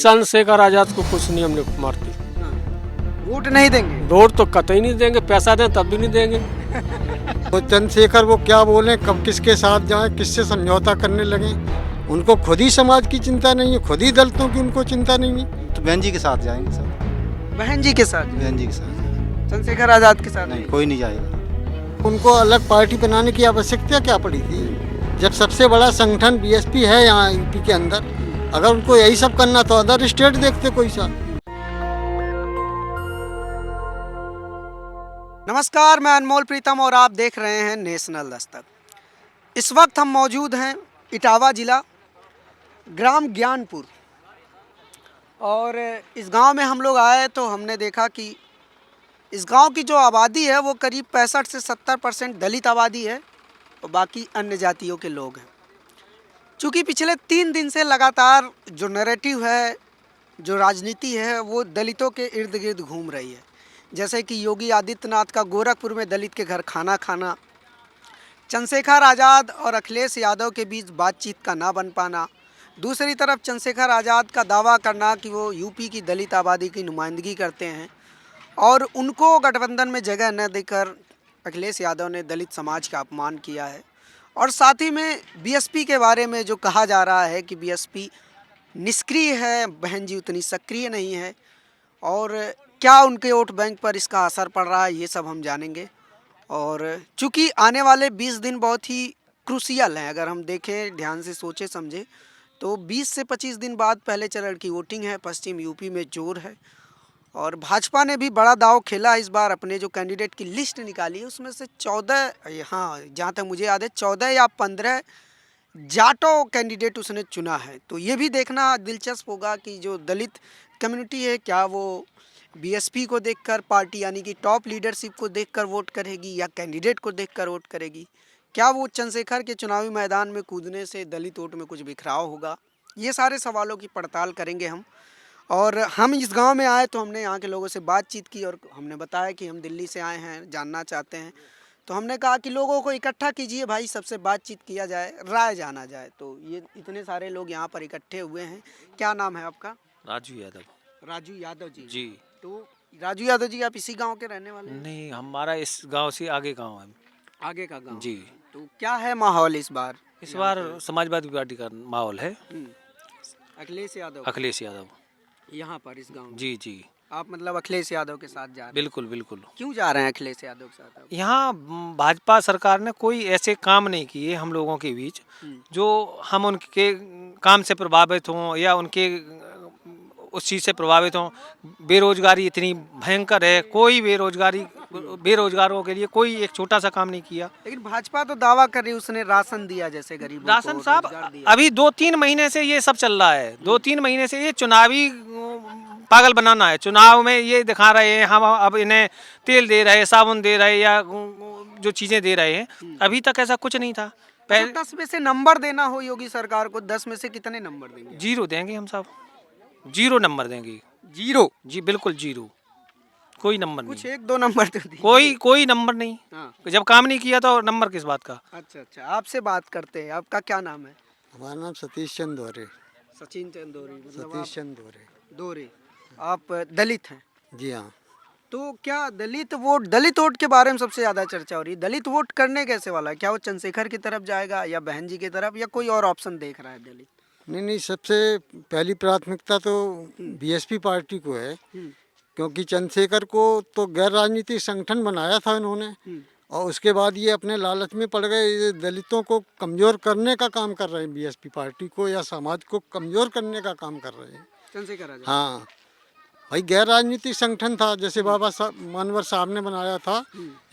चंद्रशेखर आजाद को कुछ नहीं हमने मारती। वोट नहीं देंगे। वोट तो कतई नहीं देंगे, पैसा दें तब भी नहीं देंगे। तो चंद्रशेखर वो क्या बोलें, कब किसके साथ जाएं, किससे समझौता करने लगे। उनको खुद ही समाज की चिंता नहीं है, खुद ही दलितों की उनको चिंता नहीं है। तो बहन जी के साथ जाएंगे सब। बहन जी के साथ, बहन जी के साथ चंद्रशेखर आजाद के साथ नहीं, कोई नहीं जाएगा। उनको अलग पार्टी बनाने की आवश्यकता क्या पड़ी थी, जब सबसे बड़ा संगठन बीएसपी है यहाँ यूपी के अंदर। अगर उनको यही सब करना तो अदर स्टेट देखते कोई सा। नमस्कार, मैं अनमोल प्रीतम और आप देख रहे हैं नेशनल दस्तक। इस वक्त हम मौजूद हैं इटावा जिला ग्राम ज्ञानपुर, और इस गांव में हम लोग आए तो हमने देखा कि इस गांव की जो आबादी है वो करीब 65 से 70% दलित आबादी है और बाकी अन्य जातियों के लोग हैं। चूँकि पिछले 3 दिन से लगातार जो नैरेटिव है, जो राजनीति है, वो दलितों के इर्द गिर्द घूम रही है। जैसे कि योगी आदित्यनाथ का गोरखपुर में दलित के घर खाना खाना, चंद्रशेखर आज़ाद और अखिलेश यादव के बीच बातचीत का ना बन पाना, दूसरी तरफ चंद्रशेखर आज़ाद का दावा करना कि वो यूपी की दलित आबादी की नुमाइंदगी करते हैं और उनको गठबंधन में जगह न देकर अखिलेश यादव ने दलित समाज का अपमान किया है। और साथ ही में बीएसपी के बारे में जो कहा जा रहा है कि बीएसपी निष्क्रिय है, बहन जी उतनी सक्रिय नहीं है, और क्या उनके वोट बैंक पर इसका असर पड़ रहा है, ये सब हम जानेंगे। और चूँकि आने वाले 20 दिन बहुत ही क्रूसियल हैं, अगर हम देखें ध्यान से सोचे समझे तो 20 से 25 दिन बाद पहले चरण की वोटिंग है। पश्चिम यूपी में जोर है और भाजपा ने भी बड़ा दाव खेला इस बार। अपने जो कैंडिडेट की लिस्ट निकाली है उसमें से 14, हाँ जहाँ तक मुझे याद है 14 या 15 जाटो कैंडिडेट उसने चुना है। तो ये भी देखना दिलचस्प होगा कि जो दलित कम्युनिटी है क्या वो बीएसपी को देखकर, पार्टी यानी कि टॉप लीडरशिप को देखकर वोट करेगी या कैंडिडेट को देखकर वोट करेगी। क्या वो चंद्रशेखर के चुनावी मैदान में कूदने से दलित वोट में कुछ बिखराव होगा, ये सारे सवालों की पड़ताल करेंगे हम। और हम इस गांव में आए तो हमने यहाँ के लोगों से बातचीत की और हमने बताया कि हम दिल्ली से आए हैं, जानना चाहते हैं। तो हमने कहा कि लोगों को इकट्ठा कीजिए भाई, सबसे बातचीत किया जाए, राय जाना जाए। तो ये इतने सारे लोग यहाँ पर इकट्ठे हुए हैं। क्या नाम है आपका? राजू यादव। राजू यादव जी। जी। तो राजू यादव जी, आप इसी गांव के रहने वाले हैं? नहीं, हमारा इस गांव से आगे गांव है। आगे का गांव जी। तो क्या है माहौल इस बार? इस बार समाजवादी पार्टी का माहौल है। अखिलेश यादव। अखिलेश यादव यहाँ पर इस गांव में? जी जी, आप मतलब अखिलेश यादव के साथ जा रहे हैं? बिल्कुल बिल्कुल। क्यों जा रहे हैं अखिलेश यादव के साथ आप? यहाँ भाजपा सरकार ने कोई ऐसे काम नहीं किए हम लोगों के बीच जो हम उनके काम से प्रभावित हों या उनके उस चीज़ से प्रभावित हों। बेरोजगारी इतनी भयंकर है, कोई बेरोजगारों के लिए कोई एक छोटा सा काम नहीं किया। लेकिन भाजपा तो दावा कर रही है उसने राशन दिया, जैसे गरीबों को राशन साहब रोजगार दिया। अभी 2-3 महीने से ये सब चल रहा है। 2-3 महीने से ये चुनावी पागल बनाना है। चुनाव में ये दिखा रहे हैं हम अब इन्हें तेल दे रहे हैं, साबुन दे रहे हैं या जो चीज़ें दे रहे हैं। अभी तक ऐसा कुछ नहीं था। तो 10 में से नंबर देना हो योगी सरकार को, 10 में से कितने नंबर देंगे? 0 देंगे हम साहब, 0 नंबर देंगे। 0? जी बिल्कुल 0, कोई नंबर कुछ नहीं। 1-2 नंबर तो दिए। कोई नंबर नहीं। हाँ। जब काम नहीं किया तो नंबर किस बात का। अच्छा, आपसे बात करते हैं। आपका क्या नाम है? हमारा नाम सतीश चंद दोरे। सचिन चंदोरी, मतलब सतीश चंद दोरे। दोरे। आप दलित हैं? जी हाँ। तो क्या दलित वोट के बारे में सबसे ज़्यादा चर्चा हो रही है। दलित वोट करने कैसे वाला है? क्या वो चंद्रशेखर की तरफ जाएगा या बहन जी की तरफ, या कोई और ऑप्शन देख रहा है दलित? नहीं, सबसे पहली प्राथमिकता तो बीएसपी पार्टी को है, क्योंकि चंद्रशेखर को तो गैर राजनीतिक संगठन बनाया था इन्होंने, और उसके बाद ये अपने लालच में पड़ गए। ये दलितों को कमज़ोर करने का काम कर रहे हैं, बीएसपी पार्टी को या समाज को कमज़ोर करने का काम कर रहे हैं चंद्रशेखर आजाद? हाँ भाई, गैर राजनीतिक संगठन था, जैसे बाबा साहब मानवर साहब ने बनाया था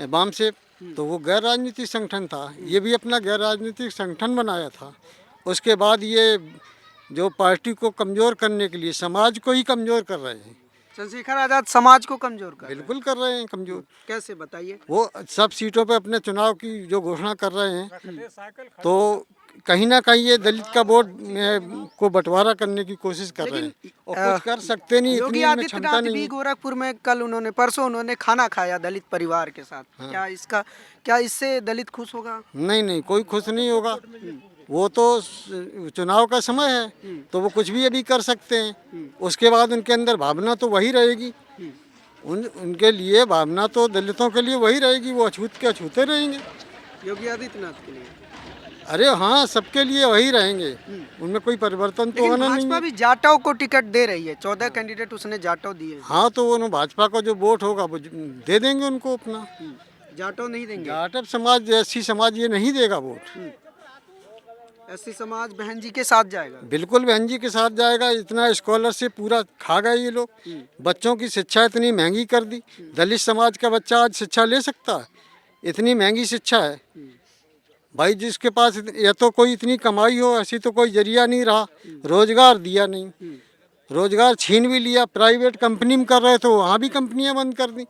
बाम से, तो वो गैर राजनीतिक संगठन था। ये भी अपना गैर राजनीतिक संगठन बनाया था। उसके बाद ये जो पार्टी को कमज़ोर करने के लिए समाज को ही कमज़ोर कर रहे हैं। चंद्रशेखर आजाद समाज को कमजोर कर रहे हैं? बिल्कुल कर रहे हैं कमज़ोर। कैसे, बताइए। वो सब सीटों पे अपने चुनाव की जो घोषणा कर रहे हैं, तो कहीं ना कहीं ये दलित का वोट को बंटवारा करने की कोशिश कर रहे हैं, और कुछ कर सकते नहीं, योगी इतनी इनमें क्षमता आदित्यनाथ नहीं भी है। गोरखपुर में परसों उन्होंने खाना खाया दलित परिवार के साथ। क्या इससे दलित खुश होगा? नहीं, कोई खुश नहीं होगा। वो तो चुनाव का समय है, तो वो कुछ भी अभी कर सकते हैं। उसके बाद उनके अंदर भावना तो वही रहेगी। उनके लिए भावना तो दलितों के लिए वही रहेगी, वो अछूत के अछूते रहेंगे। योगी आदित्यनाथ के लिए। अरे हाँ, सबके लिए वही रहेंगे, उनमें कोई परिवर्तन तो लेकिन होना नहीं भाजपा है। भी जाटव को टिकट दे रही है, 14 कैंडिडेट उसने जाटव दिए हैं। हाँ, तो वो भाजपा का जो वोट होगा वो दे देंगे उनको अपना। जाटव नहीं देंगे। जाटव समाज, एससी समाज ये नहीं देगा वोट। एससी समाज बहन जी के साथ जाएगा। बिल्कुल बहन जी के साथ जाएगा। इतना स्कॉलरशिप पूरा खा गए ये लोग। बच्चों की शिक्षा इतनी महंगी कर दी। दलित समाज का बच्चा आज शिक्षा ले सकता है? इतनी महंगी शिक्षा है भाई। जिसके पास या तो कोई इतनी कमाई हो, ऐसी तो कोई जरिया नहीं रहा। रोजगार दिया नहीं, रोजगार छीन भी लिया। प्राइवेट कंपनी में कर रहे थे, वहाँ भी कंपनियां बंद कर दी।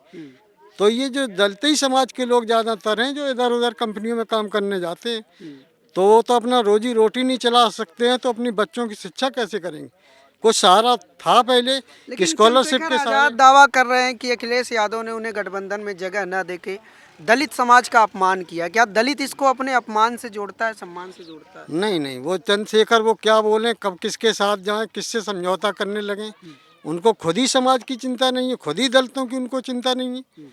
तो ये जो दलित समाज के लोग ज़्यादातर हैं जो इधर उधर कंपनियों में काम करने जाते हैं, तो वो तो अपना रोजी रोटी नहीं चला सकते हैं, तो अपनी बच्चों की शिक्षा कैसे करेंगे? कुछ सहारा था पहले कि स्कॉलरशिप के आजाद साथ। दावा कर रहे हैं कि अखिलेश यादव ने उन्हें गठबंधन में जगह न देके दलित समाज का अपमान किया। क्या दलित इसको अपने अपमान से जोड़ता है, सम्मान से जोड़ता है? नहीं नहीं, वो चंद्रशेखर वो क्या बोलें, कब किसके साथ जाएं, किससे समझौता करने लगे। उनको खुद ही समाज की चिंता नहीं है, खुद ही दलितों की उनको चिंता नहीं है।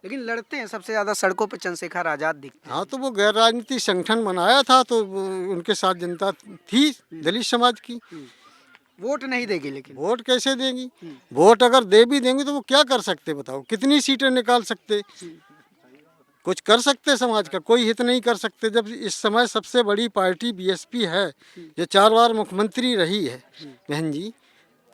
लेकिन लड़ते हैं सबसे ज्यादा सड़कों पर चंद्रशेखर आजाद दिखते हैं। हाँ, तो वो गैर राजनीतिक संगठन बनाया था, तो उनके साथ जनता थी दलित समाज की। वोट नहीं देगी लेकिन। वोट कैसे देंगी? वोट अगर दे भी देंगे तो वो क्या कर सकते बताओ? कितनी सीटें निकाल सकते? कुछ कर सकते समाज का? कोई हित नहीं कर सकते। जब इस समय सबसे बड़ी पार्टी बीएसपी है, जो 4 बार मुख्यमंत्री रही है बहन जी,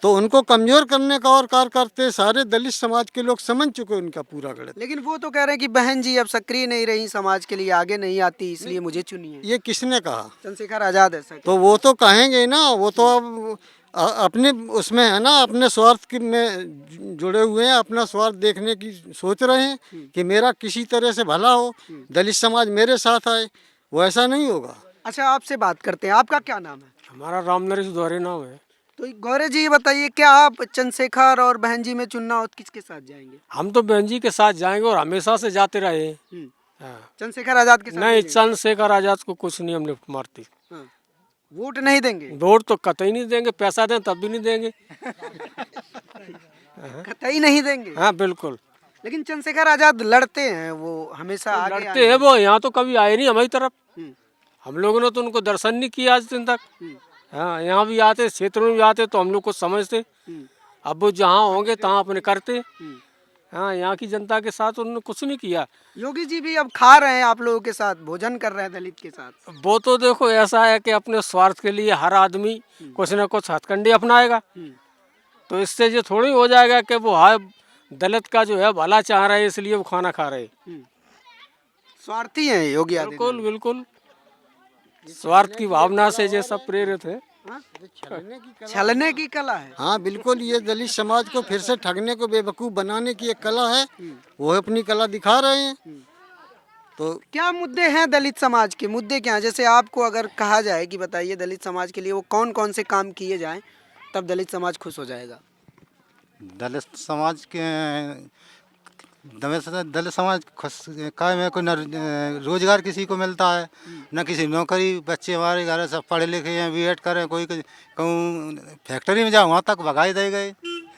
तो उनको कमजोर करने का और कार्य करते सारे दलित समाज के लोग समझ चुके उनका पूरा गलत। लेकिन वो तो कह रहे हैं कि बहन जी अब सक्रिय नहीं रही, समाज के लिए आगे नहीं आती, इसलिए मुझे चुनिए। ये किसने कहा? चंद्रशेखर आजाद ऐसा तो वो तो कहेंगे ना, वो तो अब अपने उसमें है ना, अपने स्वार्थ में जुड़े हुए हैं। अपना स्वार्थ देखने की सोच रहे हैं कि मेरा किसी तरह से भला हो, दलित समाज मेरे साथ आए। वो ऐसा नहीं होगा। अच्छा, आपसे बात करते हैं। आपका क्या नाम है? हमारा राम नरेश द्वारे नाम है। तो गौरे जी ये बताइए, क्या आप चंद्रशेखर और बहन जी में चुनना हो तो किसके साथ जाएंगे? हम तो बहन जी के साथ जाएंगे और हमेशा से जाते रहे हैं। हाँ। चंद्रशेखर आजाद के साथ नहीं, जाएंगे? चंद्रशेखर आजाद को कुछ नहीं हम लिफ्ट मारती। हाँ। वोट नहीं देंगे? वोट तो कतई नहीं देंगे, पैसा दें तब भी नहीं देंगे। कतई नहीं देंगे। हाँ बिल्कुल। लेकिन चंद्रशेखर आजाद लड़ते हैं, वो हमेशा आगे लड़ते हैं वो, यहाँ तो कभी आए नहीं हमारी तरफ। हम्म। हम लोगों ने तो उनको दर्शन नहीं किया आज दिन तक। हाँ, यहाँ भी आते, क्षेत्र में भी आते तो हम लोग को समझते। अब वो जहाँ होंगे तहाँ अपने करते। हाँ, यहाँ की जनता के साथ उन्होंने कुछ नहीं किया। योगी जी भी अब खा रहे हैं आप लोगों के साथ, भोजन कर रहे हैं दलित के साथ। वो तो देखो ऐसा है कि अपने स्वार्थ के लिए हर आदमी कुछ न कुछ हथकंडे अपनाएगा। तो इससे ये थोड़ी हो जाएगा कि वो हाय दलित का जो है भला चाह रहे हैं इसलिए वो खाना खा रहे। स्वार्थी हैं योगी आदित्यनाथ। बिल्कुल बिल्कुल, स्वार्थ की भावना से ये सब प्रेरित है। छलने की कला है। हाँ बिल्कुल, ये दलित समाज को फिर से ठगने को, बेवकूफ़ बनाने की एक कला है। वो अपनी कला दिखा रहे हैं। तो क्या मुद्दे हैं दलित समाज के? मुद्दे क्या हैं? जैसे आपको अगर कहा जाए कि बताइए दलित समाज के लिए वो कौन कौन से काम किए जाएं तब दलित समाज खुश हो जाएगा? दलित समाज के दलित समाज का में कोई न रोजगार किसी को मिलता है, न किसी नौकरी। बच्चे हमारे घर सब पढ़े लिखे हैं, बीएड करें, कोई कहूँ फैक्ट्री में जाओ वहाँ तक भगाई दे गए।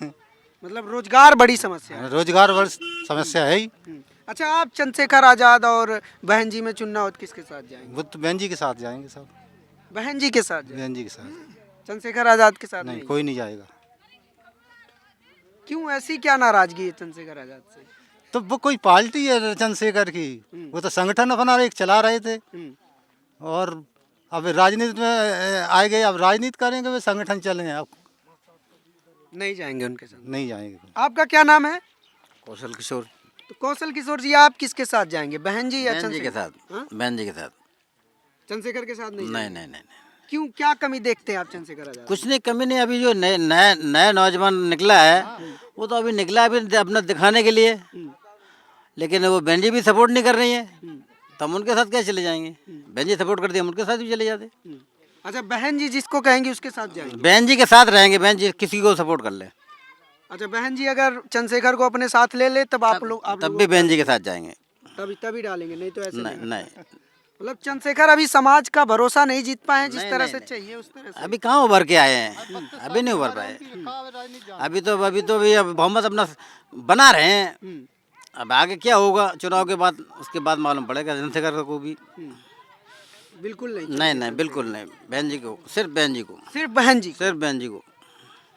मतलब रोजगार बड़ी समस्या है। रोजगार बड़ी समस्या है ही। अच्छा, आप चंद्रशेखर आजाद और बहन जी में चुनना हो तो किसके साथ जाएंगे? वो तो बहन जी के साथ जाएंगे सब। बहन जी के साथ जाएंगे। बहन जी के साथ चंद्रशेखर आजाद के साथ नहीं, नहीं? कोई नहीं जाएगा। क्यों, ऐसी क्या नाराजगी है चंद्रशेखर आजाद से? तो वो कोई पार्टी है चंद्रशेखर की, वो तो संगठन अपना एक चला रहे थे। और अब राजनीति में आए गए, अब राजनीति करेंगे, वे संगठन चले। अब नहीं जाएंगे उनके साथ? नहीं जाएंगे। आपका क्या नाम है? कौशल किशोर। तो कौशल किशोर जी, आप किसके साथ जाएंगे, बहन जी या बहन जी के चंद्रशेखर? साथ। हाँ? बहन जी के साथ। चंद्रशेखर के साथ नहीं नहीं जाएंगे? नहीं नहीं नहीं। क्यों, क्या कमी देखते हैं आप चंद्रशेखर आजाद? कुछ नहीं, कमी नहीं। अभी जो नए नए नए नौजवान निकला है वो तो अभी निकला है अभी अपना दिखाने के लिए। लेकिन वो बहन जी भी सपोर्ट नहीं कर रही है, तो हम उनके साथ कैसे चले जाएंगे? बहन जी सपोर्ट करती है, हम उनके साथ भी चले जाते। अच्छा, बहन जी जिसको कहेंगे उसके साथ जाएंगे? बहन जी के साथ रहेंगे, बहन जी किसी को सपोर्ट कर ले। अच्छा, बहन जी अगर चंद्रशेखर को अपने साथ ले ले तब आप लोग तब भी बहन जी के साथ जाएंगे। तभी डालेंगे, नहीं तो ऐसे नहीं नहीं, मतलब चंद्रशेखर अभी समाज का भरोसा नहीं जीत पाए हैं जिस नहीं, तरह नहीं, से नहीं। चाहिए उस तरह से। अभी कहाँ उभर के आए हैं, अभी नहीं उभर पाए। अभी तो भी अब बहुमत अपना बना रहे हैं। अब आगे क्या होगा चुनाव के बाद, उसके बाद मालूम पड़ेगा चंद्रशेखर को भी। बिल्कुल नहीं, नहीं नहीं बिल्कुल नहीं, बहन जी को, सिर्फ बहन जी को, सिर्फ बहन जी, सिर्फ बहन जी को,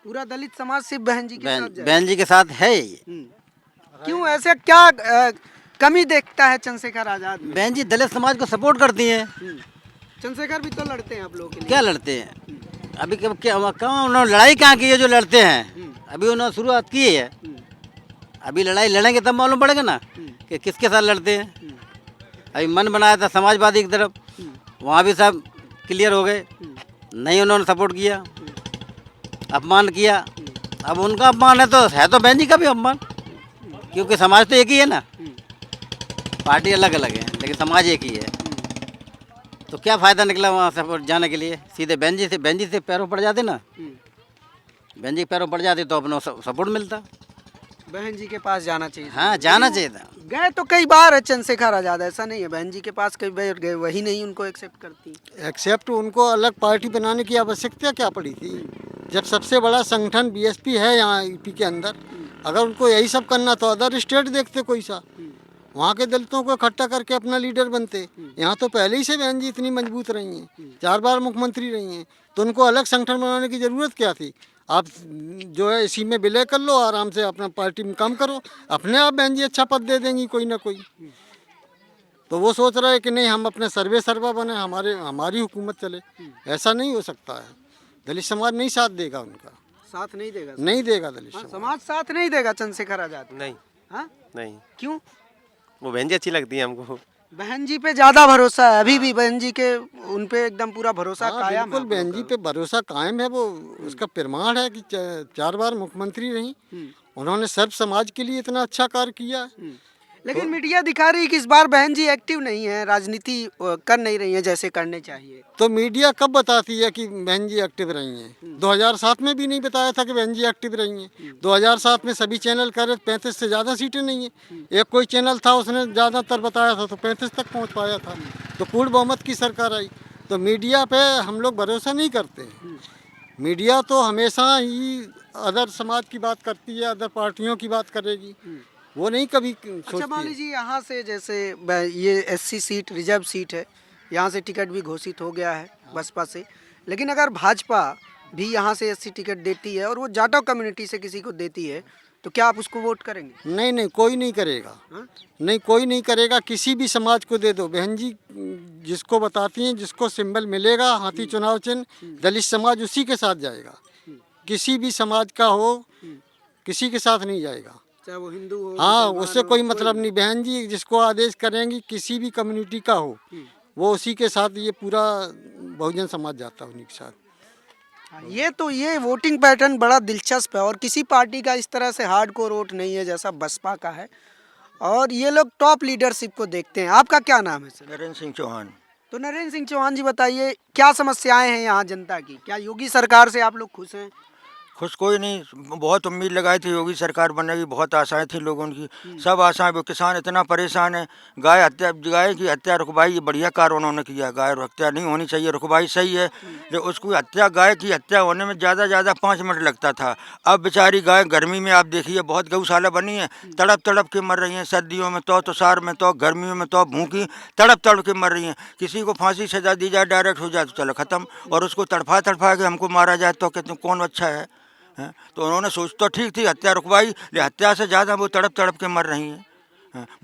पूरा दलित समाज सिर्फ बहन जी के साथ जाए। बहन जी के साथ है ये। क्यों, ऐसे क्या कमी देखता है चंद्रशेखर आजाद में? बहन जी दलित समाज को सपोर्ट करती हैं। चंद्रशेखर भी तो लड़ते हैं आप लोगों के लिए। क्या लड़ते हैं अभी, कहाँ उन्होंने लड़ाई कहाँ की है जो लड़ते हैं? अभी उन्होंने शुरुआत की है, अभी लड़ाई लड़ेंगे तब मालूम पड़ेगा ना कि किसके साथ लड़ते हैं। अभी मन बनाया था समाजवादी की तरफ, वहाँ भी सब क्लियर हो गए, नहीं उन्होंने सपोर्ट किया, अपमान किया। अब उनका अपमान है तो बहन जी का भी अपमान, क्योंकि समाज तो एक ही है ना, पार्टी अलग अलग है लेकिन समाज एक ही है। तो क्या फ़ायदा निकला वहाँ सपोर्ट जाने के लिए? सीधे बहन जी से पैरों पड़ जाते ना, बहन जी के पैरों पड़ जाते तो अपना सपोर्ट मिलता। बहन जी के पास जाना चाहिए। हाँ जाना चाहिए था। गए तो कई बार है चंद्रशेखर आजाद, ऐसा नहीं है, बहन जी के पास कई बार गए, वही नहीं उनको एक्सेप्ट करती। एक्सेप्ट उनको अलग पार्टी बनाने की आवश्यकता क्या पड़ी थी? जब सबसे बड़ा संगठन बीएसपी है यहाँ यूपी के अंदर, अगर उनको यही सब करना तो अदर स्टेट देखते कोई सा, वहाँ के दलितों को इकट्ठा करके अपना लीडर बनते। यहाँ तो पहले ही से बहन जी इतनी मजबूत रही हैं, 4 बार मुख्यमंत्री रही हैं, तो उनको अलग संगठन बनाने की ज़रूरत क्या थी? आप जो है इसी में विलय कर लो, आराम से अपना पार्टी में काम करो, अपने आप बहन जी अच्छा पद दे देंगी कोई ना कोई। तो वो सोच रहा है कि नहीं हम अपने सर्वा बने, हमारी हुकूमत चले। ऐसा नहीं हो सकता है, दलित समाज नहीं साथ देगा, उनका साथ नहीं देगा, नहीं देगा दलित समाज। समाज साथ नहीं देगा चंद्रशेखर आजाद। नहीं, हाँ, नहीं, क्यों? वो बहन जी अच्छी लगती है हमको। बहन जी पे ज्यादा भरोसा है अभी भी, बहन जी के उन पे एकदम पूरा भरोसा हाँ, कायम है। बिल्कुल बहन जी पे भरोसा कायम है। वो उसका प्रमाण है कि 4 बार मुख्यमंत्री रही, उन्होंने सर्व समाज के लिए इतना अच्छा कार्य किया है। लेकिन मीडिया दिखा रही है कि इस बार बहन जी एक्टिव नहीं है, राजनीति कर नहीं रही है जैसे करने चाहिए। तो मीडिया कब बताती है कि बहन जी एक्टिव रही हैं? 2007 में भी नहीं बताया था कि बहन जी एक्टिव रही हैं। 2007 में सभी चैनल कह रहे 35 से ज़्यादा सीटें नहीं हैं। एक कोई चैनल था उसने ज़्यादातर बताया था तो 35 तक पहुंच पाया था, तो पूर्ण बहुमत की सरकार आई। तो मीडिया पे हम लोग भरोसा नहीं करते हैं। मीडिया तो हमेशा ही अदर समाज की बात करती है, अदर पार्टियों की बात करेगी, वो नहीं कभी अच्छा सोचती मान है। लीजिए यहाँ से जैसे ये एससी सीट रिजर्व सीट है, यहाँ से टिकट भी घोषित हो गया है बसपा से, लेकिन अगर भाजपा भी यहाँ से एससी टिकट देती है और वो जाटव कम्युनिटी से किसी को देती है तो क्या आप उसको वोट करेंगे? नहीं नहीं, कोई नहीं करेगा। हाँ? नहीं, कोई नहीं करेगा। किसी भी समाज को दे दो, बहन जी जिसको बताती हैं, जिसको सिंबल मिलेगा हाथी चुनाव चिन्ह, दलित समाज उसी के साथ जाएगा। किसी भी समाज का हो, किसी के साथ नहीं जाएगा। चाहे वो हिंदू हो, हाँ, मुसलमान उससे हो, कोई मतलब नहीं। बहन जी जिसको आदेश करेंगी, किसी भी कम्युनिटी का हो, वो उसी के साथ, ये पूरा बहुजन समाज जाता है उन्हीं के साथ। हाँ, ये वोटिंग पैटर्न बड़ा दिलचस्प है और किसी पार्टी का इस तरह से हार्डकोर वोट नहीं है जैसा बसपा का है, और ये लोग टॉप लीडरशिप को देखते हैं। आपका क्या नाम है सर? नरेंद्र सिंह चौहान। तो नरेंद्र सिंह चौहान जी बताइए, क्या समस्याएं हैं यहाँ जनता की? क्या योगी सरकार से आप लोग खुश हैं? खुश कोई नहीं, बहुत उम्मीद लगाई थी योगी सरकार बनेगी, बहुत आशाएं थी लोगों की, सब आशाएं। वो किसान इतना परेशान है, गाय की हत्या रुकवाई, ये बढ़िया कार्य उन्होंने किया। गाय हत्या नहीं होनी चाहिए, रुकवाई सही है, जो उसको हत्या, गाय की हत्या होने में ज़्यादा 5 मिनट लगता था। अब बेचारी गाय गर्मी में आप देखिए, बहुत गौशाला बनी है, तड़प के मर रही हैं, सर्दियों में तो सार में तो, गर्मियों में तो भूखी तड़प के मर रही हैं। किसी को फांसी सजा दी जाए, डायरेक्ट हो जाए तो चलो ख़त्म, और उसको तड़फा के हमको मारा जाए तो कितने कौन अच्छा है? तो उन्होंने सोच तो ठीक थी, हत्या रुकवाई, लेकिन हत्या से ज़्यादा वो तड़प के मर रही हैं।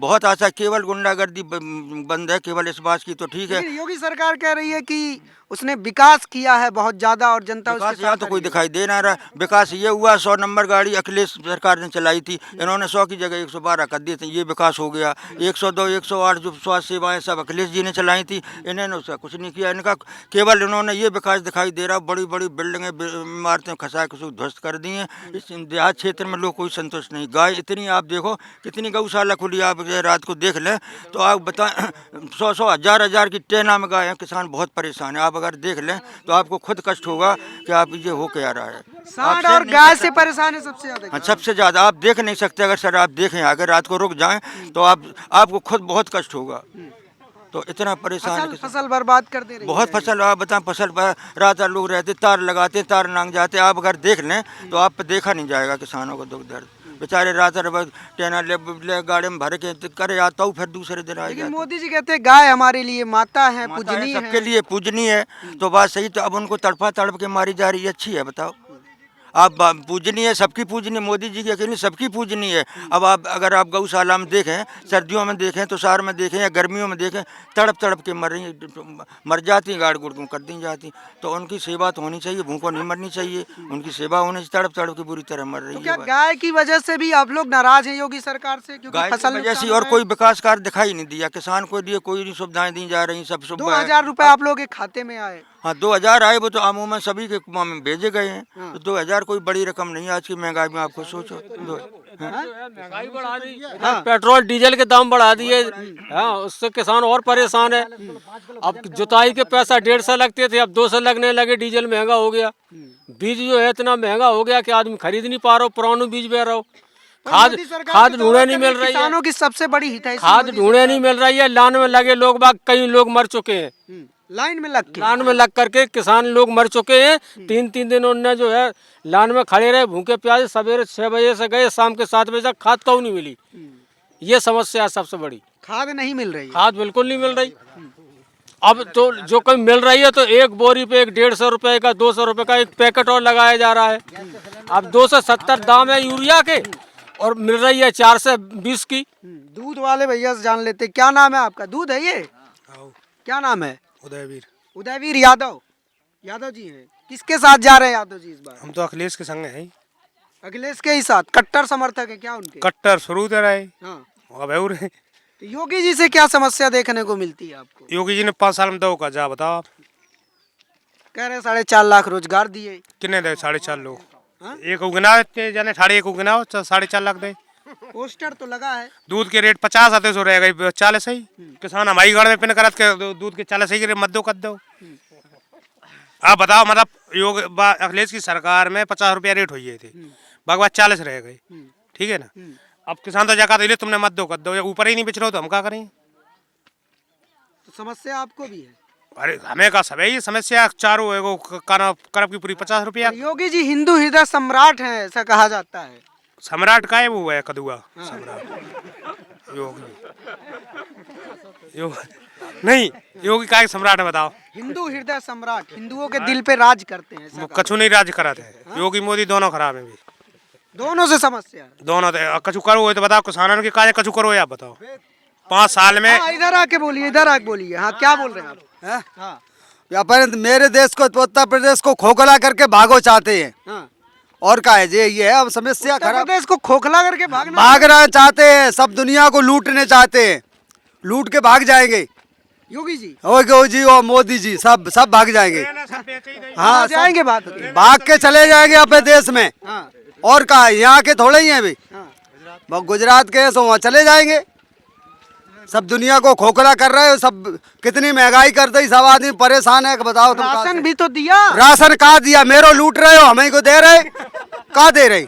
बहुत आशा, केवल गुंडागर्दी बंद है, केवल इस बात की तो ठीक है। लेकिन योगी सरकार कह रही है कि उसने विकास किया है बहुत ज़्यादा और जनता उसके विकास साथ यहाँ तो खड़ी कोई है। दिखाई दे ना रहा। विकास ये हुआ, 100 नंबर गाड़ी अखिलेश सरकार ने चलाई थी, इन्होंने 100 की जगह 112 कर दिए थे, ये विकास हो गया। 102, 108 जो स्वास्थ्य सेवाएं सब अखिलेश जी ने चलाई थी, इन्होंने उसका कुछ नहीं किया। इनका केवल इन्होंने ये विकास दिखाई दे रहा, बड़ी बिल्डिंगें, इमारतें खसा के ध्वस्त कर दी हैं। इस देहात क्षेत्र में लोग कोई संतुष्ट नहीं। गाय इतनी, आप देखो कितनी गौशाला खुली, आप रात को देख लें तो आप बताएं, 100 हजार की टेना में गाय हैं। किसान बहुत परेशान है, आप अगर देख लें तो आपको खुद कष्ट होगा कि आप ये हो क्या रहा है। सांड और गाय से परेशान है सबसे ज़्यादा। हाँ, सबसे ज़्यादा आप देख नहीं सकते। अगर सर आप देखें, अगर रात को रुक जाएं तो आपको खुद बहुत कष्ट होगा। तो इतना परेशान है किसान। फसल बर्बाद कर दे रही बहुत है। फसल आप बताएं, फसल पर रात रात लोग रहते, तार लगाते, तार नांग जाते। आप अगर देख लें तो आप पे देखा नहीं जाएगा किसानों का दुख दर्द। बेचारे रात रात टेना ले गाड़ी में भर के करे आता हूँ, फिर दूसरे दिन आ लेकिन जाता। मोदी जी कहते हैं गाय हमारे लिए माता है, माता है, पूजनीय सबके है। लिए पूजनीय है। तो बात सही, तो अब उनको तड़पा तड़प के मारी जा रही है, अच्छी है बताओ। आप पूजनीय है, सबकी पूजनीय, मोदी जी की अकेली सबकी पूजनीय है। अब आप अगर आप गौशाला में देखें, सर्दियों में देखें, तो शहर में देखें या गर्मियों में देखें, तड़प तड़प के मर रही, मर जाती, गाड़ गुड़ कर दी जाती। तो उनकी सेवा तो होनी चाहिए, भूखों नहीं मरनी चाहिए, उनकी सेवा होनी चाहिए। तड़प तड़प के बुरी तरह मर रही तो क्या है। गाय की वजह से भी आप लोग नाराज हैं योगी सरकार से, क्योंकि गाय की फसल वजह से नुकसान और हो रहा कोई है? विकास कार्य दिखाई नहीं दिया किसान को लिए, कोई नहीं सुविधाएं दी जा रही, सब सुविधा। 2000 रुपए आप लोग के खाते में आए। हाँ 2000 आए, वो तो अमूमन सभी के में भेजे गए हैं। तो 2000 कोई बड़ी रकम नहीं है आज की महंगाई में, आपको सोचो। महंगाई बढ़ा दी, पेट्रोल डीजल के दाम बढ़ा दिए। हाँ, उससे किसान और परेशान है। अब जुताई के पैसा 150 लगते थे, अब 200 लगने लगे। डीजल महंगा हो गया, बीज जो है इतना महंगा हो गया कि आदमी खरीद नहीं पा रहा हो, पुराना बीज बह रहा हो। खाद ढूंढे नहीं मिल रही है, किसानों की सबसे बड़ी हितैषी खाद मोदी ढूंढे नहीं मिल रही है। लाइन में लगे लोग बाग, कई लोग मर चुके हैं। लाइन में लग के। लाइन में लग करके किसान लोग मर चुके हैं। 3-3 दिन उनने जो है लाइन में खड़े रहे, भूखे प्यासे। सवेरे 6 बजे से गए, शाम के 7 बजे तक खाद क्यों नहीं मिली? ये समस्या है सबसे बड़ी। खाद नहीं मिल रही है। खाद बिल्कुल नहीं मिल रही। अब तो जो कहीं मिल रही है तो एक बोरी पे 150 रुपए का, 200 रुपए का एक पैकेट और लगाया जा रहा है। अब 270 दाम है यूरिया के, और मिल रही है 420 की। दूध वाले भैया से जान लेते, क्या नाम है आपका? दूध है ये? क्या नाम है? उदयवीर। उदयवीर यादव। यादव जी हैं। किसके साथ जा रहे हैं यादव जी इस बार? हम तो अखिलेश के संग हैं। अखिलेश के ही साथ? कट्टर समर्थक है क्या उनके? कट्टर शुरू से रहे, हाँ। अब और हैं। तो योगी जी से क्या समस्या देखने को मिलती है आपको? योगी जी ने 5 साल में 2 का जा बताओ आप। कह रहे 4.5 लाख रोजगार दिए। कितने दे? 4.5 लोग। हाँ? एक उगना जाने 1.5 उगना 4.5 लाख दे। पोस्टर तो लगा है। दूध के रेट 50 आते सो रह गई 40 ही। किसान हमारी गाड़ में पिन करत के दूध के 40 ही मत दो कर दो। आप बताओ, मतलब अखिलेश की सरकार में 50 रुपया रेट हुई थे, भगवान 40 रह गए, ठीक है ना। अब किसान तो जाकर दिले तुमने मत दो कर दो, ऊपर ही नहीं बेच रहे हो तो हम क्या करें? तो समस्या आपको भी है। अरे हमें का सब है ये समस्या, चारों है वो करब की पूरी 50 रुपया। योगी जी हिंदू हृदय सम्राट हैं, ऐसा कहा जाता है। सम्राट का है वो है कदुआ सम्राट। नहीं योगी का सम्राट है बताओ? हिंदू हृदय सम्राट, हिंदुओं के दिल पे राज करते हैं, ऐसा वो कहा। कछु नहीं राज करा थे। योगी मोदी दोनों खराब है भी, दोनों से समस्या है। दोनों कछु करो तो बताओ, किसानों के काज कछु करो या बताओ। 5 साल में इधर आके बोलिए, इधर आके बोलिए। हाँ, क्या बोल रहे हैं आप? हाँ, व्यापारी मेरे देश को, उत्तर प्रदेश को खोखला करके भागो चाहते हैं। हाँ। और का है ये है अब समस्या उत्तर खराब। प्रदेश को खोखला करके भागना। भागना चाहते हैं, सब दुनिया को लूटने चाहते हैं, लूट के भाग जाएंगे। योगी जी योगी जी और मोदी जी सब भाग जाएंगे। हाँ, जाएंगे बात होती है। भाग के चले जाएंगे अपने देश में। हाँ, और का है, यहाँ के थोड़े ही हैं भाई, हाँ। गुजरात के तो वहाँ चले जाएंगे। सब दुनिया को खोखला कर रहे हो, सब कितनी महंगाई कर दी, सब आदमी परेशान है। बताओ तुम राशन भी तो दिया। राशन कहाँ दिया? मेरो लूट रहे हो, हमें को दे रहे? कहाँ दे रहे?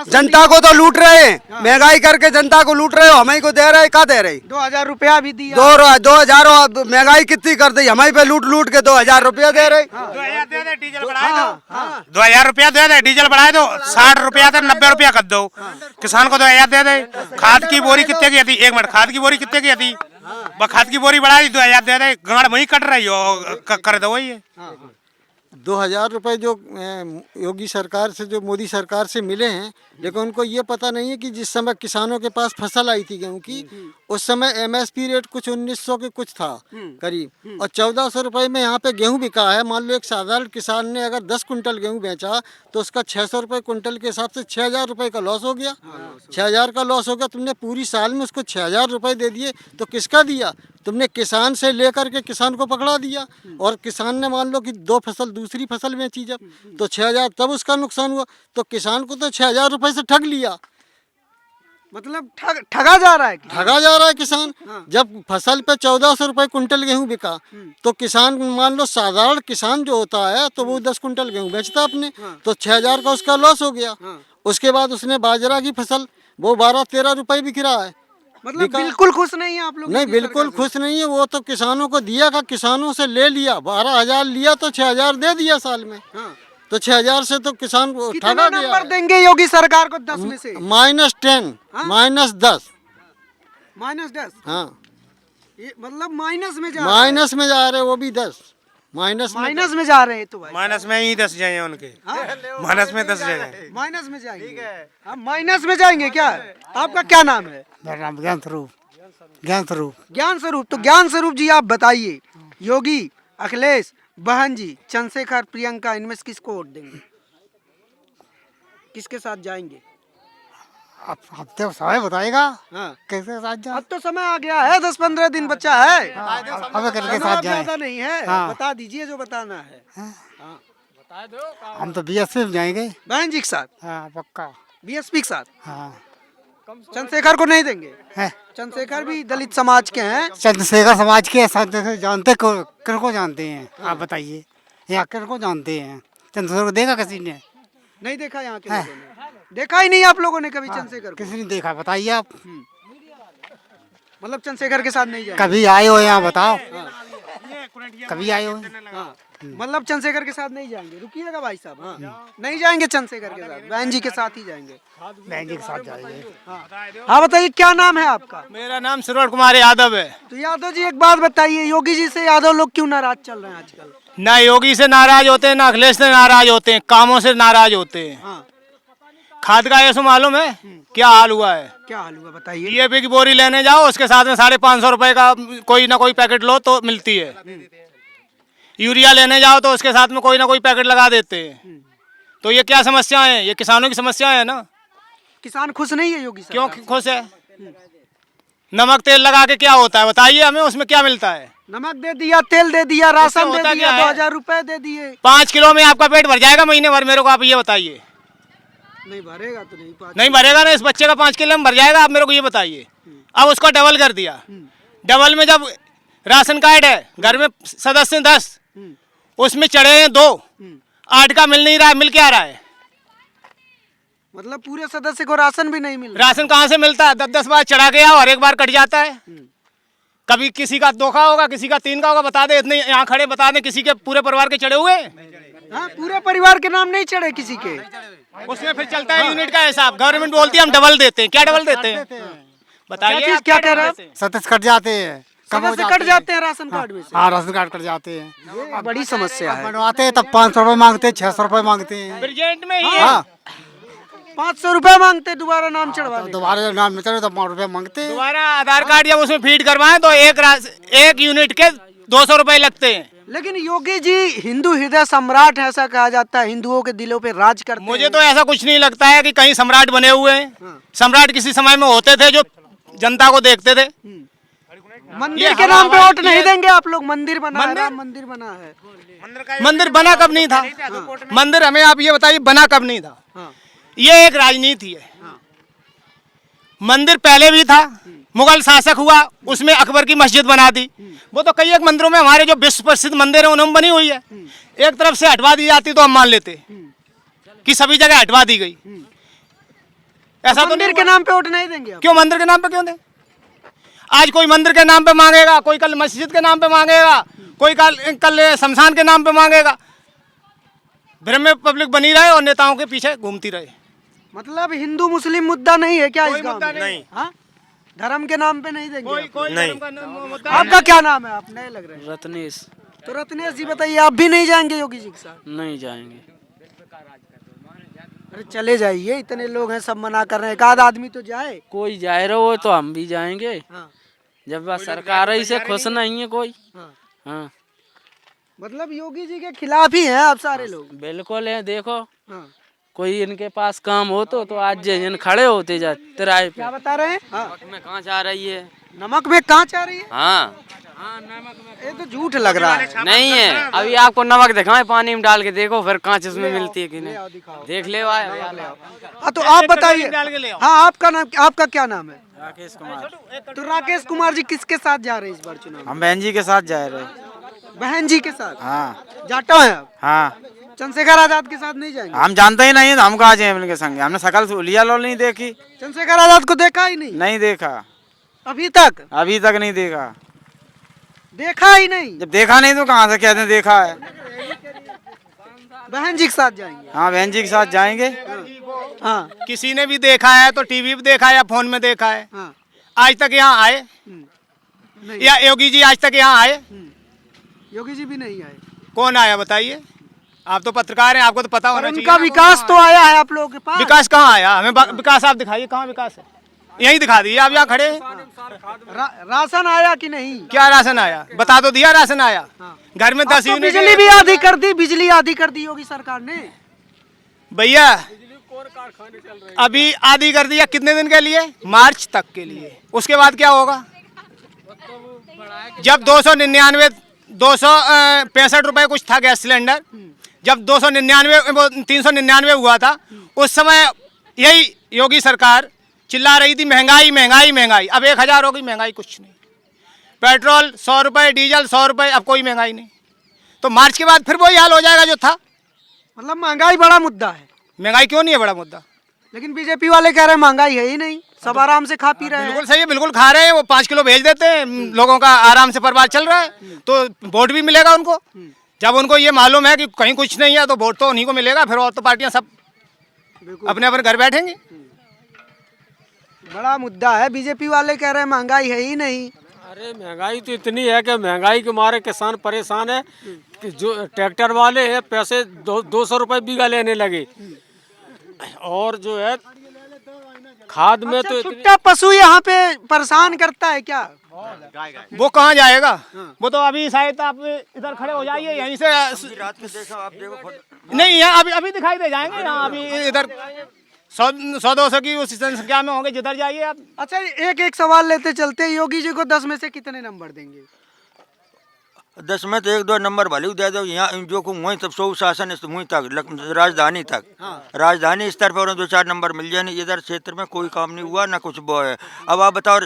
जनता को तो लूट रहे हैं, महंगाई करके जनता को लूट रहे हो, हमें को दे रहे? कहाँ दे रहे? 2000 रुपया भी दिया। 2000 महंगाई कितनी कर दी, हमें पे लूट लूट के 2000 रुपया दे रहे। 2000 दे दे, डीजल बढ़ाए दो। 2000 रुपया दे दे, डीजल बढ़ाए दो। 60 रुपया दे, 90 रुपया कर दो। किसान को 2000 दे दे। खाद की बोरी कितने की थी? 1 मिनट, खाद की बोरी कितने की थी? खाद की बोरी बढ़ाई, 2000 दे दे। गाड़ वही कट रही हो, कर दो वही है। 2000 रुपए जो योगी सरकार से, जो मोदी सरकार से मिले हैं, लेकिन उनको ये पता नहीं है कि जिस समय किसानों के पास फसल आई थी गेहूं की, उस समय MSP रेट कुछ 1900 के कुछ था करीब, और 1400 रुपए में यहाँ पे गेहूं बिका है। मान लो एक साधारण किसान ने अगर 10 कुंटल गेहूं बेचा तो उसका 600 रुपये कुंटल के हिसाब से 6000 रुपये का लॉस हो गया। 6000 का लॉस हो गया। तुमने पूरी साल में उसको 6000 रुपये दे दिए, तो किसका दिया? तुमने किसान से लेकर के किसान को पकड़ा दिया। और किसान ने मान लो कि 2 फसल दूसरी फसल बेची जब, तो 6000 तब उसका नुकसान हुआ। तो किसान को तो 6000 रुपये से ठग लिया। मतलब ठगा जा रहा है। ठगा जा रहा है किसान। जब फसल पे 1400 रुपये कुंटल गेहूं बिका, तो किसान मान लो साधारण किसान जो होता है तो वो 10 कुंटल गेहूं बेचता अपने, तो 6000 का उसका लॉस हो गया। उसके बाद उसने बाजरा की फसल, वो 12-13 रुपये बिक रहा है, मतलब बिल्कुल खुश नहीं है आप लोग? नहीं, बिल्कुल खुश नहीं है। वो तो किसानों को दिया का, किसानों से ले लिया। 12,000 लिया तो 6,000 दे दिया साल में। हाँ। तो 6,000 से तो किसान को कितना ठगा गया नंबर है। देंगे योगी सरकार को 10 में से? -10, -10। -10? हाँ, ये मतलब माइनस में जा माइनस में जा रहे, वो भी 10 माइनस में। माइनस में जा रहे हैं तो भाई माइनस में ही 10 जाए उनके, माइनस में 10 जाए। माइनस में जाएंगे। हम माइनस में जाएंगे क्या? आपका क्या नाम है? मेरा नाम ज्ञान स्वरूप। ज्ञान स्वरूप। ज्ञान स्वरूप। तो ज्ञान स्वरूप जी आप बताइए, योगी, अखिलेश, बहन जी, चंद्रशेखर, प्रियंका, इनमें से किसको वोट देंगे? किसके साथ जाएंगे? अब तो समय बताएगा हाँ। कैसे साथ जाए। अब तो समय आ गया है, 10-15 दिन बचा है। अब किसके साथ चुनाव जाए। ज्यादा नहीं है। हाँ। बता दीजिए जो बताना है। हम तो बीएसपी में जाएंगे। बहन जी के साथ, हाँ पक्का। बीएसपी के साथ। हाँ चंद्रशेखर को नहीं देंगे? है। चंद्रशेखर भी दलित समाज के हैं। चंद्रशेखर समाज के साथ जानते किनको जानते हैं आप बताइए, या किनको जानते हैं? चंद्रशेखर को देखा किसी ने? नहीं देखा यहाँ के लोगों ने। देखा ही नहीं आप लोगों ने कभी चंद्रशेखर को? किसी ने देखा बताइए आप। मतलब चंद्रशेखर के साथ नहीं जाएंगे? कभी आए हो यहाँ बताओ, कभी आए हो? हाँ। मतलब चंद्रशेखर के साथ नहीं जाएंगे? रुकिएगा भाई साहब। हाँ, नहीं जाएंगे चंद्रशेखर के साथ, बहन जी के साथ ही जाएंगे। बहन जी के साथ जाएंगे। हाँ बताइए, क्या नाम है आपका? मेरा नाम श्रवण कुमार यादव है। तो यादव जी एक बात बताइए, योगी जी से यादव लोग क्यों नाराज चल रहे हैं आजकल? ना योगी से नाराज होते हैं, ना अखिलेश से नाराज होते हैं, कामों से नाराज होते हैं। हाँ। खाद का ऐसा मालूम है क्या हाल हुआ है? क्या हाल हुआ बताइए। डीएपी की बोरी लेने जाओ, उसके साथ में 550 रुपए का कोई ना कोई पैकेट लो तो मिलती है। यूरिया लेने जाओ तो उसके साथ में कोई ना कोई पैकेट लगा देते हैं। तो ये क्या समस्या है? ये किसानों की समस्या है ना। किसान खुश नहीं है योगी क्यों सरकार? खुश है? नमक तेल लगा के क्या होता है बताइए हमें, उसमें क्या मिलता है? नमक दे दिया, तेल दे दिया, राशन दे होता दिया, क्या है? 2000 रुपए दे दिए। 5 किलो में आपका पेट भर जाएगा महीने भर? मेरे को आप ये बताइए। नहीं भरेगा तो नहीं। नहीं भरेगा ना, इस बच्चे का 5 किलो में भर जाएगा? आप मेरे को ये बताइए। अब उसको डबल कर दिया। डबल में जब राशन कार्ड है, घर में सदस्य 10, उसमें चढ़े हैं 2, 8 का मिल नहीं रहा है। मिल क्या रहा है? मतलब पूरे सदस्य को राशन भी नहीं मिल रहा? राशन कहाँ से मिलता है? 10-10 बार चढ़ा के आओ, हर एक बार कट जाता है। कभी किसी का 2 का होगा, किसी का 3 का होगा। बता दे, इतने यहाँ खड़े बता दे, किसी के पूरे परिवार के चढ़े हुए? हाँ, पूरे परिवार के नाम नहीं चढ़े किसी के। उसमें फिर चलता है यूनिट का हिसाब। गवर्नमेंट बोलती है हम डबल देते हैं। क्या डबल देते हैं बताइए? क्या कह रहे हैं? सदस्य कट जाते हैं, कम हो सदस्य कट जाते हैं राशन कार्ड में से। हाँ राशन कार्ड कट जाते हैं। ये बड़ी समस्या है। बनवाते हैं तब 500 रुपए मांगते हैं, 600 रुपए मांगते हैं। प्रेजेंट में ही हाँ 500 रुपए मांगते, दोबारा नाम चढ़वा दे। दोबारा जब नाम निकले तो 5 रुपए मांगते हैं। दोबारा आधार कार्ड जब उसमें फीड करवाएं तो एक यूनिट के 200 रुपए लगते हैं। लेकिन योगी जी हिंदू हृदय सम्राट है, ऐसा कहा जाता है, हिंदुओं के दिलों पे राज करते मुझे हैं। तो ऐसा कुछ नहीं लगता है कि कहीं सम्राट बने हुए हैं। सम्राट किसी समय में होते थे जो जनता को देखते थे। मंदिर के नाम पे वोट नहीं देंगे आप लोग? मंदिर बना है, राम मंदिर बना है। मंदिर बना कब नहीं था? मंदिर हमें आप ये बताइए बना कब नहीं था? ये एक राजनीति है। मंदिर पहले भी था, मुगल शासक हुआ, उसमें अकबर की मस्जिद बना दी। वो तो कई एक मंदिरों में, हमारे जो विश्व प्रसिद्ध मंदिर है उनमें बनी हुई है। एक तरफ से हटवा दी जाती तो हम मान लेते कि सभी जगह हटवा दी गई। ऐसा तो मंदिर के नाम पे वोट नहीं देंगे आप? क्यों मंदिर के नाम पे क्यों दें? आज कोई मंदिर के नाम पे मांगेगा, कोई कल मस्जिद के नाम पे मांगेगा, कोई कल शमशान के नाम पे मांगेगा। भ्रम में पब्लिक बनी रहे और नेताओं के पीछे घूमती रहे। मतलब हिंदू मुस्लिम मुद्दा नहीं है क्या इस कोई गांव मुद्दा में? नहीं। हाँ? धर्म के नाम पे नहीं देंगे आप? नहीं। आपका क्या नाम है? आप नए लग रहे हैं। रत्नेश। तो रत्नेश जी बताइए, आप भी नहीं जाएंगे योगी जी के साथ? नहीं जाएंगे। अरे चले जाइए, इतने लोग हैं, सब मना कर रहे हैं, एक आध आदमी तो जाए। कोई जाए रहो तो हम भी जाएंगे। हाँ। जब बस सरकार ही से खुश नहीं है कोई। हाँ। हाँ मतलब योगी जी के खिलाफ ही हैं आप सारे लोग? बिल्कुल है। देखो हाँ। कोई इनके पास काम हो तो आज जन खड़े होते जाते किराए पे। क्या बता रहे हैं? हाँ। में कहाँ जा रही है? नमक में कहाँ जा रही है? हाँ ये तो झूठ लग रहा है। नहीं है। अभी आपको नमक दिखाएं, पानी में डाल के देखो फिर कांच उसमें मिलती है कि नहीं। देख ले भाई। हाँ तो आप बताइए। हाँ आपका नाम, आपका क्या नाम है? राकेश कुमार। तो राकेश कुमार जी किसके साथ जा रहे हैं इस बार चुनाव? हम बहन जी के साथ जा रहे। बहन जी के साथ? हाँ जाटो हैं आप? हाँ। चंद्रशेखर आजाद के साथ नहीं जाएंगे? हम जानते ही नहीं, हम कहाँ जाए इनके संग? हमने शकल लिया लो नहीं देखी। चंद्रशेखर आजाद को देखा ही नहीं? नहीं देखा। अभी तक अभी तक नहीं देखा। देखा ही नहीं। जब देखा नहीं तो कहाँ से कहते हैं देखा है। बहन जी के साथ जाएंगे। हाँ बहन जी के साथ जाएंगे। हाँ किसी ने भी देखा है तो टीवी पे देखा है या फोन में देखा है। हाँ आज तक यहाँ आए नहीं। या योगी जी आज तक यहाँ आए? योगी जी भी नहीं आए। कौन आया बताइए? आप तो पत्रकार हैं, आपको तो पता होना चाहिए। उनका विकास तो आया है आप लोगों के पास। विकास कहाँ आया? हमें विकास आप दिखाइए, कहाँ विकास है? यही दिखा दीजिए, आप यहाँ खड़े हैं। राशन आया कि नहीं? क्या राशन आया? बता तो दिया राशन आया। घर में 10 यूनिट। बिजली भी आधी कर दी, बिजली आधी कर दी योगी सरकार ने। भैया अभी आधी कर दिया, कितने दिन के लिए? मार्च तक के लिए। उसके बाद क्या होगा? जब 265 रुपए कुछ था गैस सिलेंडर, जब 399 हुआ था, उस समय यही योगी सरकार चिल्ला रही थी महंगाई महंगाई महंगाई। अब 1000 हो गई महंगाई, कुछ नहीं। पेट्रोल 100 रुपए, डीजल 100 रुपए, अब कोई महंगाई नहीं। तो मार्च के बाद फिर वही हाल हो जाएगा जो था। मतलब महंगाई बड़ा मुद्दा है। महंगाई क्यों नहीं है बड़ा मुद्दा? लेकिन बीजेपी वाले कह रहे हैं महंगाई है ही नहीं, सब आराम से खा पी रहे हैं। बिल्कुल सही है, बिल्कुल खा रहे हैं। वो 5 किलो भेज देते हैं, लोगों का आराम से परिवार चल रहा है, तो वोट भी मिलेगा उनको। जब उनको ये मालूम है कि कहीं कुछ नहीं है तो वोट तो उन्हीं को मिलेगा, फिर और तो पार्टियां सब अपने अपने घर बैठेंगी। बड़ा मुद्दा है। बीजेपी वाले कह रहे हैं महंगाई है ही नहीं। अरे महंगाई तो इतनी है कि महंगाई के मारे किसान परेशान है कि जो ट्रैक्टर वाले हैं पैसे 200 रुपए बीघा लेने लगे। और जो है खाद में तो छुट्टा पशु यहाँ पे परेशान करता है क्या? वो कहाँ जाएगा? वो तो अभी शायद आप इधर खड़े हो जाइए, यहीं से रात में देखा आप, देखो खुद। नहीं है, अभी दिखाई दे जाएंगे यहाँ। अभी इधर 100-200 की उस संख्या में होंगे, जिधर जाइए आप। अच्छा एक एक सवाल लेते चलते, योगी जी को 10 में से कितने नंबर देंगे? 10 में तो 1-2 नंबर भले ही दे दो। यहाँ जो को वहीं तब सौ शासन वहीं तक राजधानी तक, राजधानी स्तर पर 2-4 नंबर मिल जाए। इधर क्षेत्र में कोई काम नहीं हुआ ना कुछ वो है। अब आप बताओ,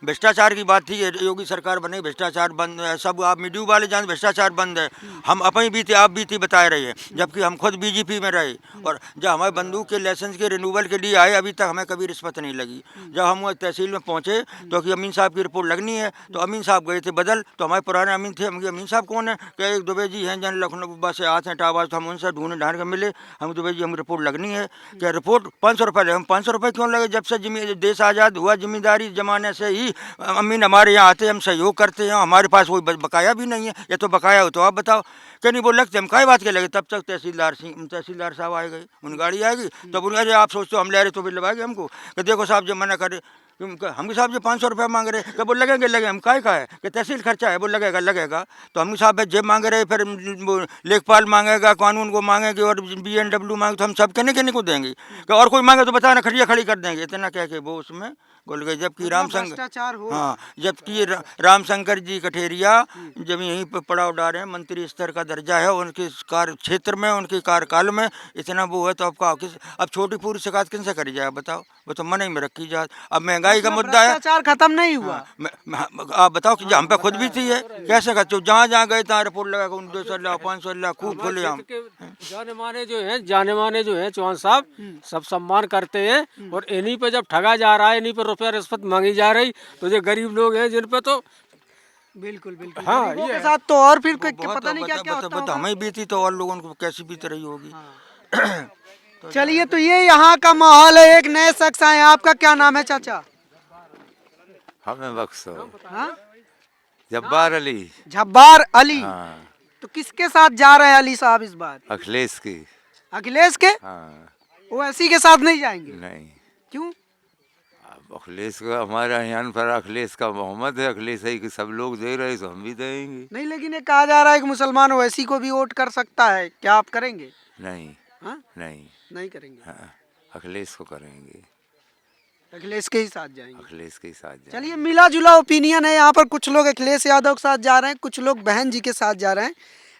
भ्रष्टाचार की बात थी, योगी सरकार बने, भ्रष्टाचार बंद है सब। आप मीडिया वाले जानते भ्रष्टाचार बंद है। हम अपनी बीती आप बीती बता रहे हैं, जबकि हम खुद बीजेपी में रहे। और जब हमारे बंदूक के लाइसेंस के रिन्यूअल के लिए आए, अभी तक हमें कभी रिश्वत नहीं लगी। जब हम तहसील में पहुँचे तो कि अमीन साहब की रिपोर्ट लगनी है, तो अमीन साहब गए थे बदल, तो हमारे पुराने अमीन थे। अमीन साहब कौन है? क्या एक दुबे जी हैं जन लखनऊ बस से आते हैं टावर, तो हम उनसे ढूंढे ढांढ के मिले। हम दुबे जी हम रिपोर्ट लगनी है। क्या रिपोर्ट 500 रुपये लगे? हम 500 रुपये क्यों लगे? जब से देश आज़ाद हुआ जिम्मेदारी जमाने से ही अमीन हमारे यहाँ आते हैं, हम सहयोग करते हैं। हमारे पास कोई बकाया भी नहीं है। ये तो बकाया हो तो आप बताओ। क्या नहीं वो लगते हम काय बात के लगे? तब तक तहसीलदार साहब आए गए, उन गाड़ी आएगी तब उन्हें, अरे आप सोचते हो हम ले रहे तो भी लगाएंगे हमको। कि देखो साहब जब मना करे, हम साहब जो 500 रुपये मांग रहे हैं, वो लगेंगे लगे। हम काय का है कि तहसील खर्चा है, वो लगेगा। तो हम साहब जेब मांग रहे, फिर लेखपाल मांगेगा, कानून को मांगेंगे, और BNW मांगे, तो हम सब कहने को देंगे। कि और कोई मांगे तो बताना खड़िया खड़ी कर देंगे। इतना कह के वो उसमें बोल गए। जबकि रामशंकर जी कठेरिया जब यहीं पर पड़ाव डाल रहे हैं, मंत्री स्तर का दर्जा है उनके कार्य क्षेत्र में, उनके कार्यकाल में इतना वो है, तो अब छोटी पूरी शिकायत किन से करी जाए बताओ? वो तो मन ही में रखी जाए। अब महंगाई का मुद्दा है, भ्रष्टाचार खत्म नहीं हुआ। आप बताओ कि हम पे खुद भी थी है, कैसे कर? जहाँ गए तहाँ रिपोर्ट लगा 200 लाख 500 लाख खूब खोले। हम जाने माने जो है चौहान साहब सब सम्मान करते हैं। और इन्हीं पे जब ठगा जा रहा है, इन्हीं पे रुपया रिश्वत मांगी जा रही, तो जो गरीब लोग हैं जिन पे तो बिल्कुल हाँ गरीबों के साथ तो और फिर पता नहीं क्या क्या होता होगा। हमें बीती तो और लोगों को कैसी बीत रही होगी। चलिए तो ये यहाँ का माहौल है। एक नए शख्स आए, आपका क्या नाम है चाचा? हमें बख्शो। हाँ? जब्बार अली। जब्बार अली। हाँ। तो किसके साथ जा रहे हैं अली साहब इस बार? अखिलेश की। अखिलेश के? हाँ। वो ऐसी के साथ नहीं जाएंगे? नहीं। क्यों? अखिलेश का हमारा यहाँ पर अखिलेश का मोहम्मद है, अखिलेश ही सब लोग दे रहे तो हम भी देंगे। नहीं, लेकिन ये कहा जा रहा है कि मुसलमान ओवैसी को भी वोट कर सकता है, क्या आप करेंगे? नहीं। हाँ? नहीं करेंगे। हाँ, अखिलेश को करेंगे, अखिलेश के ही साथ जाएंगे। अखिलेश के साथ जाएंगे। चलिए मिला जुला ओपिनियन है यहाँ पर। कुछ लोग अखिलेश यादव के साथ जा रहे हैं, कुछ लोग बहन जी के साथ जा रहे हैं।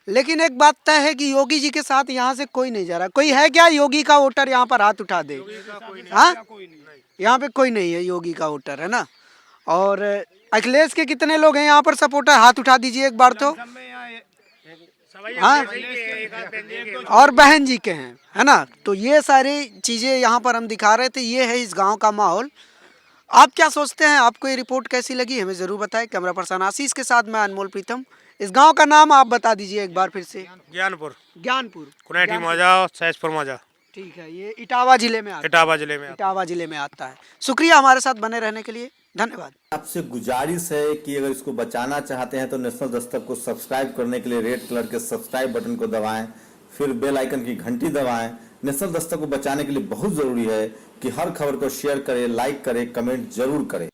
लेकिन एक बात तय है कि योगी जी के साथ यहाँ से कोई नहीं जा रहा। कोई है क्या योगी का वोटर? यहाँ पर हाथ उठा दे। हाँ, यहाँ पे कोई नहीं है योगी का वोटर, है ना। और अखिलेश के कितने लोग हैं यहाँ पर सपोर्टर? हाथ उठा दीजिए एक बार तो। हाँ, और बहन जी के हैं, है ना। तो ये सारी चीज़ें यहाँ पर हम दिखा रहे थे। ये है इस गांव का माहौल। आप क्या सोचते हैं, आपको ये रिपोर्ट कैसी लगी, हमें ज़रूर बताएं। कैमरा पर्सन आशीष के साथ मैं अनमोल प्रीतम। इस गांव का नाम आप बता दीजिए एक बार फिर से। ज्ञानपुर, ज्ञानपुर, कुनेठी मौजा, सहजपुर मौजा। ठीक है, ये इटावा जिले में आता है। इटावा जिले में इटावा जिले में आता है। शुक्रिया हमारे साथ बने रहने के लिए, धन्यवाद। आपसे गुजारिश है कि अगर इसको बचाना चाहते हैं तो नेशनल दस्तक को सब्सक्राइब करने के लिए रेड कलर के सब्सक्राइब बटन को दबाएं, फिर बेल आइकन की घंटी दबाएं। नेशनल दस्तक को बचाने के लिए बहुत जरूरी है कि हर खबर को शेयर करें, लाइक करें, कमेंट जरूर करें।